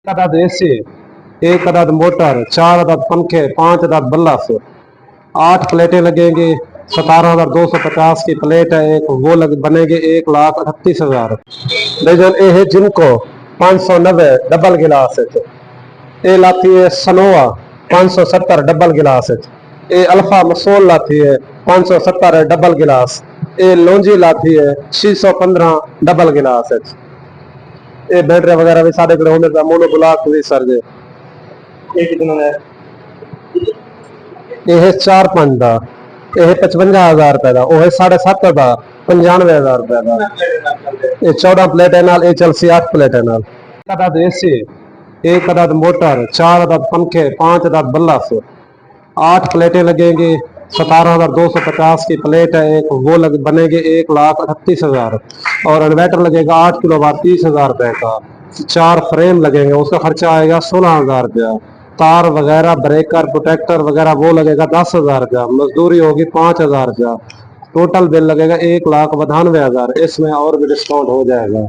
अदद एसी, एक अदद मोटर, 4 अदद पंखे, 5 अदद बल्ब, 8 प्लेटें लगेंगी। 17,250 की प्लेट है एक, वो बनेगी 1,38,000। लेकिन ये जिनको 590 डबल गिलास है, ये लाती है सनोवा 570 डबल गिलास है। ये अल्फा मसूल लाती है 570 डबल गिलास। ये लौंजी लाती है 615 डबल गिलास है। ये बैटरी वगैरह भी साढ़े किलो होने का मोनो ब्लॉक भी सर जे ये है 4-5 का, ये है 55,000 रुपए का, वो है 7.5 का, 95,000 रुपए का। ये 14 प्लेटें नाल, ये चलसी 8 प्लेटें नाल। अदद एसी, एक अदद मोटर, 4 अदद पंखे, 5 अदद बल्ब, 8 प्लेटें लगेंगी। 17,250 की प्लेट है एक, वो बनेगी 1,38,000। और इन्वर्टर लगेगा 8 किलो वाट 30,000 रुपए का। 4 फ्रेम लगेंगे, उसका खर्चा आएगा 16,000 रुपया। तार वगैरह, ब्रेकर, प्रोटेक्टर वगैरह वो लगेगा 10,000 रुपया। मजदूरी होगी 5,000 रुपया। टोटल बिल लगेगा 1,92,000। इसमें और भी डिस्काउंट हो जाएगा।